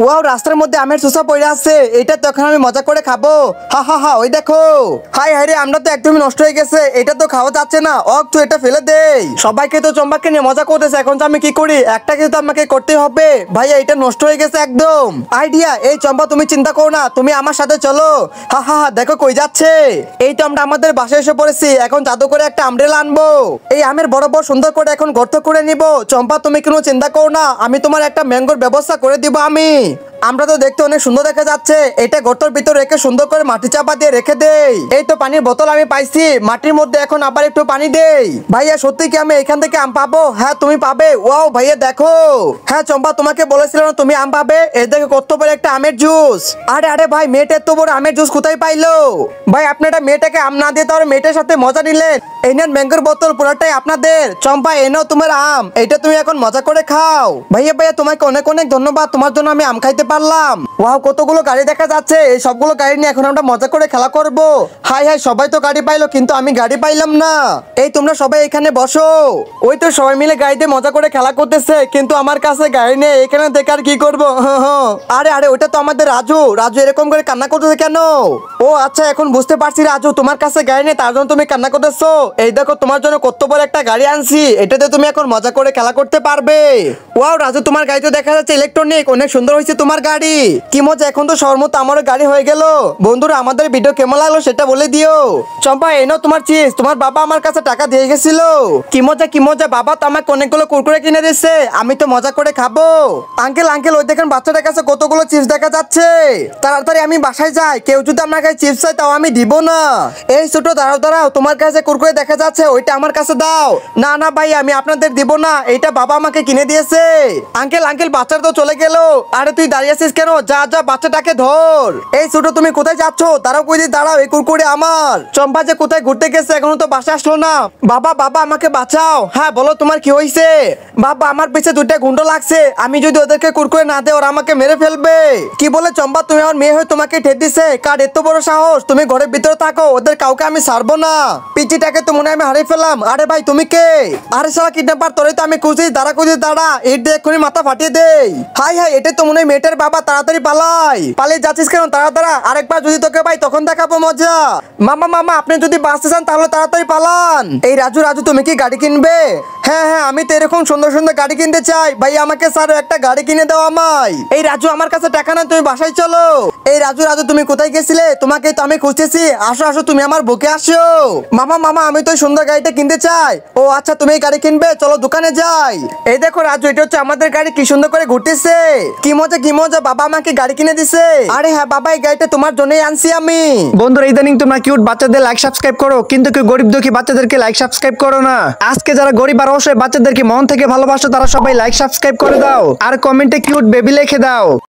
Wow, রাস্তার মধ্যে আমের চুষা পড়ে আছে, এটা তো এখন আমি মজা করে খাবো। হা হা হা, ওই দেখো। হাই হাই রে, আমরা তো একদমই নষ্ট হয়ে গেছে, এটা তো খাওয়া যাচ্ছে না। তো এটা ফেলে দেই। সবাইকে তো চম্পাকে নিয়ে মজা করতেছে, এখন তো আমি কি করি? একটা কিছু তো আমাকে করতে হবে। ভাইয়া এটা নষ্ট হয়ে গেছে একদম। আইডিয়া, এই চম্পা তুমি চিন্তা করো না, তুমি আমার সাথে চলো। হা হা হা, দেখো কই যাচ্ছে। এই তো আমরা আমাদের বাসায় এসে পড়েছি, এখন জাদু করে একটা আমব্রেলা আনবো। এই আমের বড় বড় সুন্দর করে এখন গর্ত করে নিব। চম্পা তুমি কোনো চিন্তা করো না, আমি তোমার একটা ম্যাঙ্গোর ব্যবস্থা করে দিব আমি। আমরা তো দেখতে অনেক সুন্দর দেখা যাচ্ছে, এটা গর্তের ভিতর রেখে সুন্দর করে মাটি চাপা দিয়ে রেখে দেই। এই তো পানির বোতল আমি পাইছি, মাটির মধ্যে এখন আবার একটু পানি দেই। ভাইয়া সত্যি কি আমি এখান থেকে আম পাবো? হ্যাঁ তুমি পাবে। ওয়াও ভাইয়া দেখো। হ্যাঁ চম্পা, তোমাকে বলেছিলাম না তুমি আম পাবে? এই দেখো কত বড় একটা আমের জুস। আরে আরে ভাই, মেয়েটা এত বড় আমের জুস কোথায় পাইলো? ভাই আপনি এটা মেয়েটাকে আম না দিয়ে তাহলে মেয়েটার সাথে মজা নিলেন। এই নেন ম্যাঙ্গোর বোতল, পুরোটাই আপনাদের। চম্পা এনেও তোমার আম, এটা তুমি এখন মজা করে খাও। ভাইয়া ভাইয়া তোমাকে অনেক অনেক ধন্যবাদ, তোমার জন্য আমি আম খাইতে পারলাম। ওয়াও, কতগুলো গাড়ি দেখা যাচ্ছে, এই সবগুলো গাড়ি নিয়ে এখন আমরা মজা করে খেলা করব। হাই হাই, সবাই তো গাড়ি পাইলো কিন্তু আমি গাড়ি পাইলাম না। এই তোমরা সবাই এখানে বসো। ওই তো সবাই মিলে গাড়িতে মজা করে খেলা করতেছে, কিন্তু আমার কাছে গাড়ি নেই, এখানে দেখে আর কি করবো। আরে আরে, ওইটা তো আমাদের রাজু। রাজু এরকম করে কান্না করতেছে কেন? ও আচ্ছা, এখন বুঝতে পারছি রাজু, তোমার কাছে গাড়ি নেই তার জন্য তুমি কান্না করতেছো। এই দেখো তোমার জন্য কত বড় একটা গাড়ি আনছি, এটাতে তুমি এখন মজা করে খেলা করতে পারবে। ওয়াও রাজু, তোমার গাড়ি তো দেখা যাচ্ছে ইলেকট্রনিক, অনেক সুন্দর হয়েছে তোমার গাড়ি। কি মজা, এখন তো সবার মতো আমারও গাড়ি হয়ে গেল। বন্ধুরা আমাদের ভিডিও কেমন লাগলো সেটা বলে দিও। চম্পা এনো তোমার চিপস, তোমার বাবা আমার কাছে টাকা দিয়ে গেছিল। কি মজা কি মজা, বাবা তো আমাকে অনেকগুলো কুরকুরে কিনে দিচ্ছে, আমি তো মজা করে খাবো। আঙ্কেল আঙ্কেল, ওই দেখেন বাচ্চাটার কাছে কতগুলো চিপস দেখা যাচ্ছে। তাড়াতাড়ি আমি বাসায় যাই, কেউ যদি আমার কাছে চিপস চাই তাও আমি দিব না। এই ছোট দাঁড়াও দাঁড়াও, তোমার কাছে কুরকুরে দেখা যাচ্ছে, ওইটা আমার কাছে দাও। না না ভাই, আমি আপনাদের দিব না, এইটা বাবা আমাকে কিনে দিয়েছে। আঙ্কেল আঙ্কেল, বাচ্চাটা তো চলে গেল। আরে তুই দাঁড়িয়ে আছিস কেন? যা যা বাচ্চাটাকে ধর। এই ছোট তুমি কোথায় যাচ্ছ? দাঁড়াও কই দিয়ে দাঁড়াও, এই কুরকুরে আমার। চম্পা যে কোথায় ঘুরতে গেছে, এখনো তো বাসা আসলো না। বাবা বাবা, আমাকে বাঁচাও। হ্যাঁ বলো, তোমার কি হয়েছে? বাবা আমার পিছে দুইটা গুন্ডা লাগছে, আমি যদি ওদেরকে কুরকুরে না দেই ওরা আমাকে মেরে ফেলবে। কি বলে চম্পা, তুমি আমার মেয়ে হয়ে তোমাকে ঠেট দিছে? কার এত বড় সাহস? তুমি ঘরের ভিতরে থাকো, ওদের কাউকে আমি ছাড়বো না। পিচিটাকে তো মনে হয় আমি হারিয়ে ফেলাম। আরে ভাই তুমি কে? আরে শালা কিডন্যাপার, তোরে তো আমি খুঁজি, দাঁড়া খুঁজি দাঁড়া, এর দিয়ে এক্ষুনি মাথা ফাটিয়ে দেই। হাই হাই, এটা তো মনে হয় মেয়েটার বাবা, তাড়াতাড়ি পালাই। পালিয়ে যাচ্ছিস কেন? তাড়াতাড়ি, আরেকবার যদি তোকে পাই তখন দেখাবো মজা। মামা মামা, আপনি যদি বাঁচতে চান তাহলে তাড়াতাড়ি পালান। এই রাজু রাজু, তুমি কি গাড়ি কিনবে? হ্যাঁ হ্যাঁ, আমি তো এরকম সুন্দর সুন্দর গাড়ি কিনতে চাই। ভাই আমাকে স্যার একটা গাড়ি কিনে দাও আমায়। এই রাজু, আমার কাছে টাকা না, তুমি বাসায় চলো। এই রাজু রাজু, তুমি কোথায় গেছিলে? তোমাকে তো আমি খুঁজতেছি, আসো আসো, তুমি আমার বুকে আসো। মামা মামা, আমি তো সুন্দর গাড়িটা কিনতে চাই। ও আচ্ছা, তুমি এই গাড়ি কিনবে, চলো দোকানে যাই। এই দেখো রাজু, এটা হচ্ছে আমাদের গাড়ি, কি সুন্দর করে ঘুরতেছে। কি মজা, বাবা আমাকে গাড়ি কিনে দিছে। আরে হ্যাঁ বাবা, এই গাড়িটা তোমার জন্যই আনছি আমি। বন্ধুরা ইদানিং তোমরা কিউট বাচ্চাদের লাইক সাবস্ক্রাইব করো, কিন্তু কেউ গরিব দুঃখী বাচ্চাদেরকে লাইক সাবস্ক্রাইব করো না। আজকে যারা গরিব আর অসহায় বাচ্চাদেরকে মন থেকে ভালোবাসো, তারা সবাই লাইক সাবস্ক্রাইব করে দাও আর কমেন্টে কিউট বেবি লিখে দাও।